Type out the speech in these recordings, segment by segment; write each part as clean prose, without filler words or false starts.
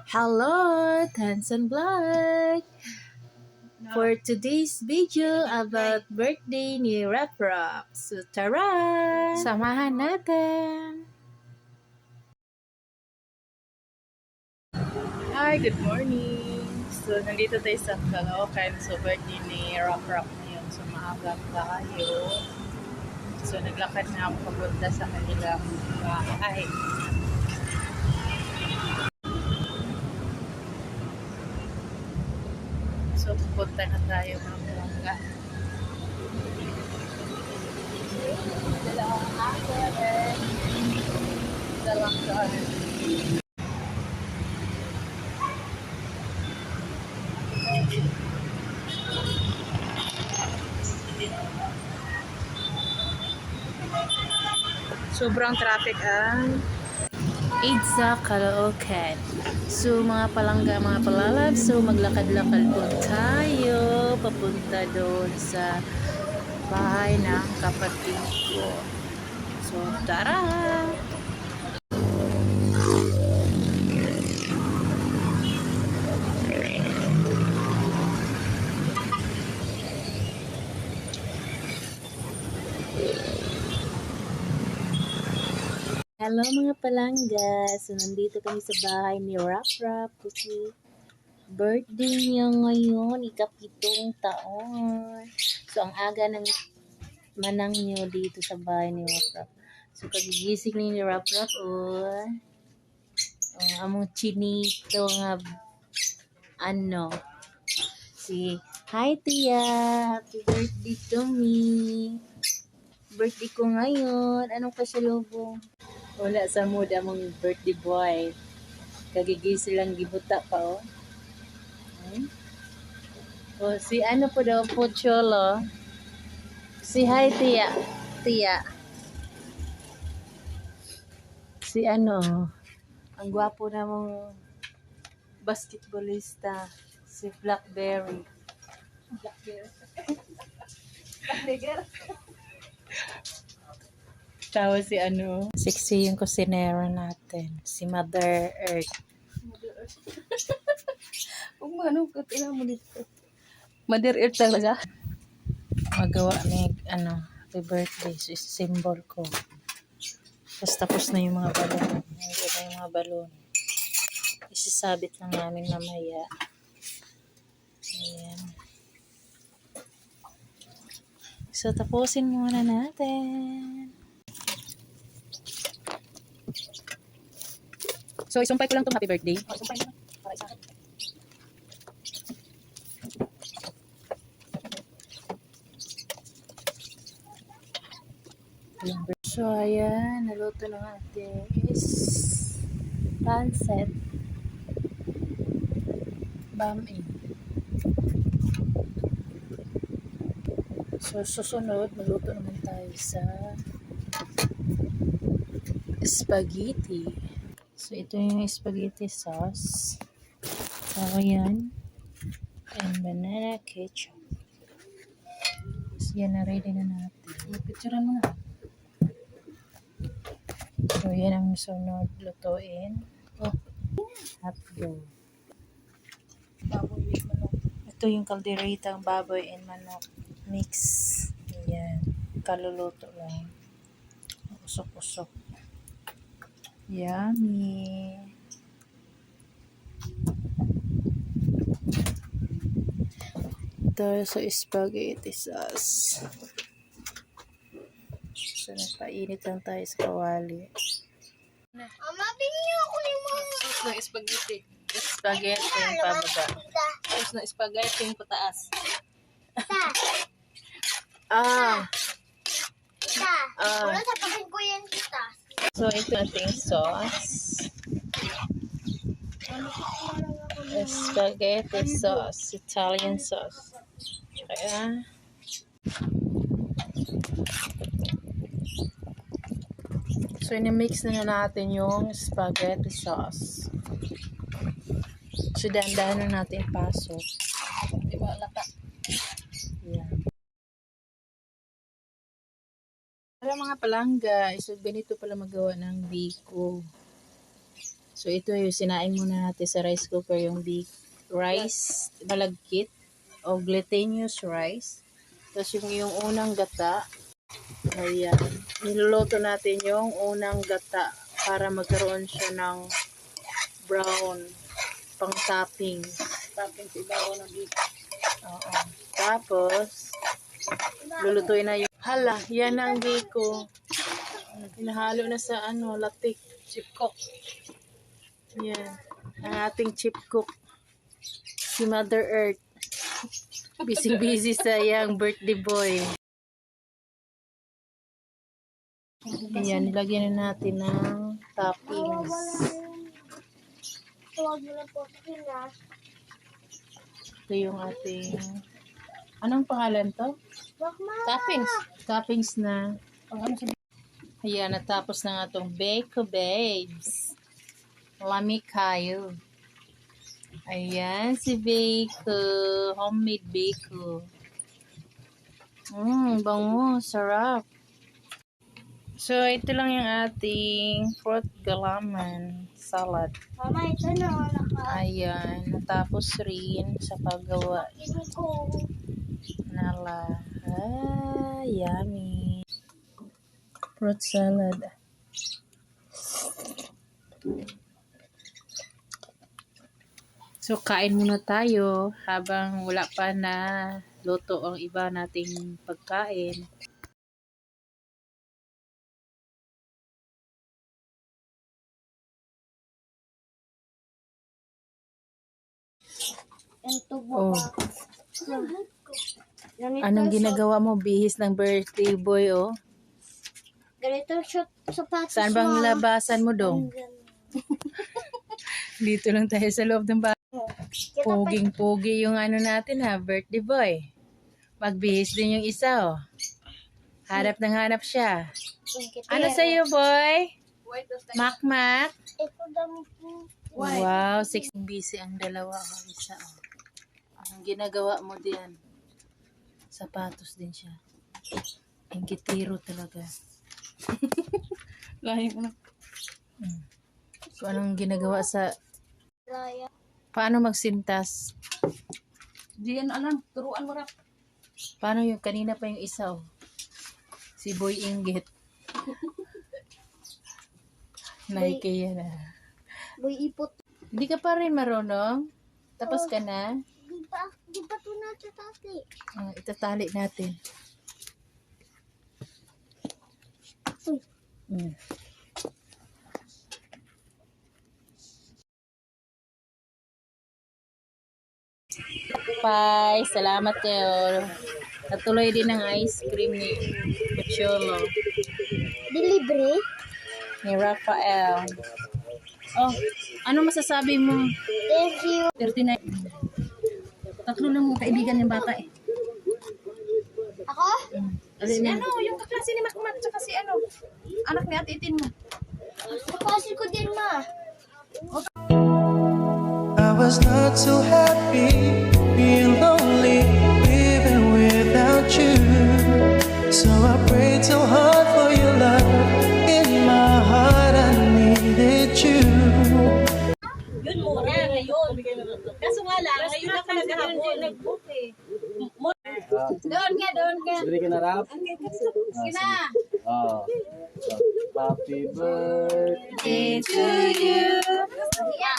Hello, Tansan Vlog! For today's video about birthday ni Rap Rap. So tara! Samahan natin! Hi, good morning! So nandito tayo sa Caloocan. So birthday ni Rap Rap ngayon. So maaga tayo. So naglakad na ako papunta sa kanilang bahay. So pupunta na tayo mga bangga. Dalawang ako and dalawang kanan. Sobrang traffic ang Idsa, Caloocan. So mga palangga, mga palalab, so maglakad-lakad po tayo papunta doon sa bahay ng kapatid ko. So tara! Hello mga palangga! So nandito kami sa bahay ni Rap Rap kasi birthday niya ngayon, ikapitong taon. So ang aga ng manang niyo dito sa bahay ni Rap Rap. So kagigising ni Rap Rap among chinito nga si hi Tia, happy birthday to me. Birthday ko ngayon. Anong pasalubong? Wala sa mood among birthday boy. Kagigising lang gibuta pa si ano po daw po cholo. Si hi Tia. Tia. Si ano, ang gwapo namang basketballista. Si Blackberry. Blackberry. Tawa si ano. Sexy yung kusinero natin. Si Mother Earth. Mother Earth. Kung ano ka mo dito. Mother Earth talaga. Magawa ni happy birthday. So, symbol ko. Tapos na yung mga balon. Hindi na yung mga balon. Isasabit lang namin mamaya. Ayan. So, tapusin muna natin. So, isumpay ko lang itong happy birthday. Isumpay mo. Para isa. So, ayan. Naluto ng ating pancit. Bami. So, susunod, maluto naman tayo sa spaghetti. So, ito yung spaghetti sauce. So, yan. And banana ketchup. So, yan na ready na natin. Picturean mo na. So, yan ang sunod lutuin. Hotdog. Ito yung kalderetang baboy and manok mix. Ayan. Kaluluto lang. Usok-usok. Yummy. Ito sa spaghetti sauce. So, nagpainit lang tayo sa kawali. Mama, bigyan ako ng mga Sauce ng spaghetti. Spaghetti yung pababa. Sauce ng spaghetti yung pataas. tita. Wala sa pasin ko yan, tita. So, ito ating sauce. Spaghetti sauce. Italian sauce. Kaya, so, in-mix na natin yung spaghetti sauce. So, dahan-dahan na natin pasok. Diba, lata? Yan. Para mga palangga, so ganito pala magawa ng biko. So, ito yung sinaing muna natin sa rice cooker, yung big rice, malagkit, o glutinous rice. Tapos yung unang gata, ayan, niluluto natin yung unang gata para magkaroon siya ng brown, pang topping. Topping sa ibabaw ng biko. Oo. Tapos, lulutuin na yung, hala, yan ang biko. Pinahalo na sa latik, chip cook. Yan, ang ating chip cook. Si Mother Earth. Busy-busy sa iyang birthday boy. Ayan, nilagyan na natin ng toppings. Huwag mo na po na. Ito yung ating, anong pangalan to? Toppings. Toppings na. Ayan, natapos na nga itong Bako Babes. Lami kayo. Ayan, si Bako. Homemade Bako. Bango. Sarap. So, ito lang yung ating fruit gulaman salad. Mama, ito na. Ayan, natapos rin sa paggawa Ini ko. nala. Yummy. Fruit salad. So, kain muna tayo habang wala pa na luto ang iba nating pagkain. Ito Oh, po. anong ginagawa mo? Bihis ng birthday boy, oh. Ganito sapatos. Saan bang Ma. labasan mo, dong? Dito lang tayo sa loob ng bahay. Puging-pugi yung natin, ha, birthday boy. Magbihis din yung isa, oh. Hanap ng hanap siya. Ano sa'yo, boy? Mak-mak? Ito damit mo. Wow, 6 busy ang dalawa, oh. Isa, oh. Anong ginagawa mo diyan? Sapatos din siya. Ingkitiro talaga. Lahi mo na. So, anong ginagawa sa... Laya. Paano magsintas? Di yan alam. Turuan mo rap. Paano yung kanina pa yung isa, oh? Si Boy Inggit. Nahikiya na. Boy ipot. Hindi ka pa rin marunong? Tapos ka na? Di ba ito natin tati? Itatali natin. Mm. Bye. Salamat kayo. Natuloy din ang ice cream ni Pucholo. Delivery? Ni Rafael. Oh, ano masasabi mo? Thank you. 39. Tatlo lang mo kaibigan ng bata eh. Ako? Si ano, yung kaklase ni Makmat, tsaka si ano, anak ni Ate Itin mo. Kapasin ko din, ma. I was not so happy, being lonely, living without you. So I prayed so hard for your love. In my heart I needed you. Yun muna, ngayon. Kaso nga lang, ngayon ako naghahapon. Nag-book eh. Doon ka. Sige ka na, Rap. Sige na. Oh. Happy birthday. Day to you.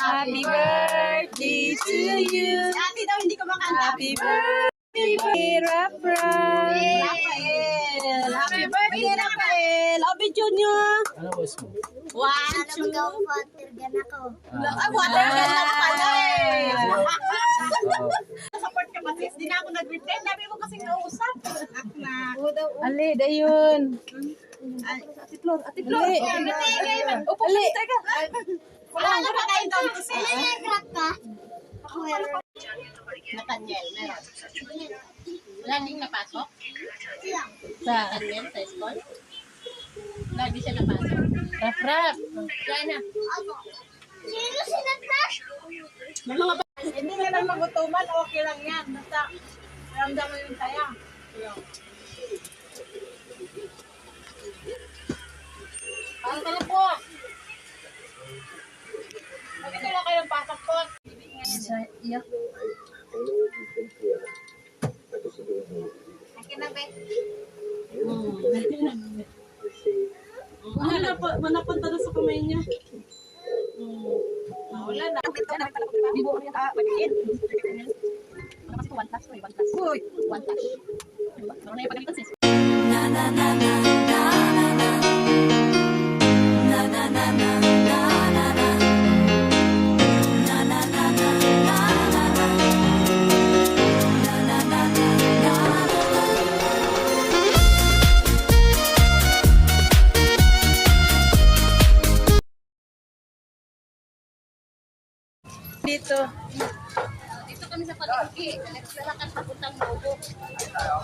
Happy birthday to you. Ate daw hindi ko makanta. Happy birthday, Rafael. Rafael. Happy birthday, Rafael. Obi Junior. Ano boss mo? One, Ano two. mag-water gan ako? Ay, water gun na pala eh. Oh. Support ka pa sis. Di na ako nag-reply. Dami mo kasing kausap. Na. Ali, dayon. Ate Flor. Ate Flor. Ali. Upo ka. Teka. Wala na pa kayo doon kasi. Nag-grab ka? Ako meron. Nathaniel, meron. Wala ding napasok? Sa Nathaniel sa school? Wala di siya napasok. Rap. Kaya na. Ako. Sino si Natasha? Hindi ka na magutuman, okay lang yan. Basta, ramdam mo yung saya. Ang ka na po. Iyak. Manapunta na sa kamay niya. Wala na. Bibo rin ka. Pagkain. One touch. Uy. One touch. Meron na yung pagkalitan sis. Dito. Dito kami sa palengke. Naglalakad papuntang Mobo.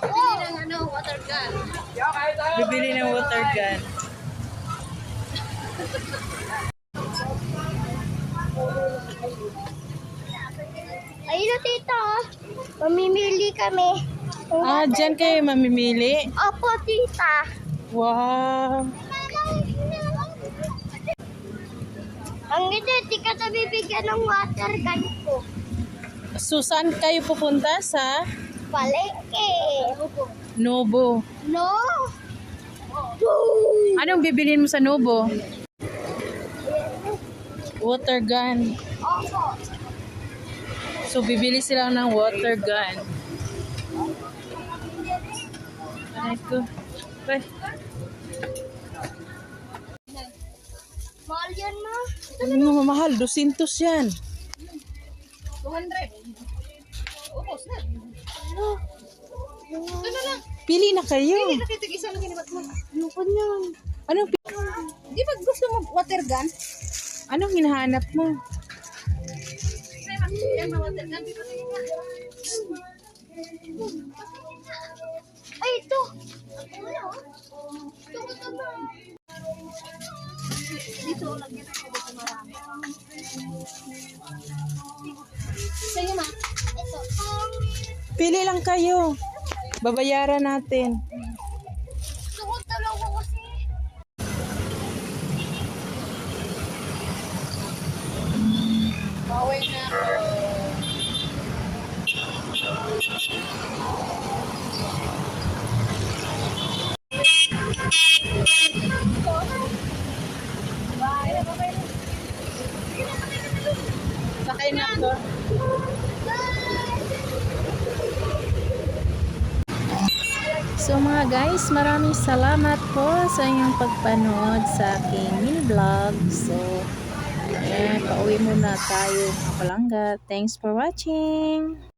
Bili ng water gun. Bibili ng water gun. Ayun na, tita. Mamimili kami. Ah, dyan kayo mamimili? Opo, tita. Wow. Ang ito, di ka na bibigyan ng water gun ko. So, saan kayo pupunta? Sa Palengke. Nobo. No. Anong bibilin mo sa Nobo? Water gun. Opo. So, bibili sila ng water gun. Ay ko. Ay. Mahal yan, ma. Ano mamahal? 200 yan. 200. Ubos na. Pili na kayo. Nakitigisan na kinabat mo. Ano ko yan? Anong, Di ba gusto mo water gun? anong hinahanap mo? Yan ba water gun? Di ba tingin nga? Ay, ito. Ito, ma. Dito, lagyan ako dito marami. Sa'yo, ma. Ito. Pili lang kayo. Babayaran natin. Suot talaga ko kasi. Baway na ako. Sakay na ako. So mga guys, maraming salamat po sa inyong pagpanood sa aking mini vlog. So, pauwi muna tayo mga palangga. Thanks for watching!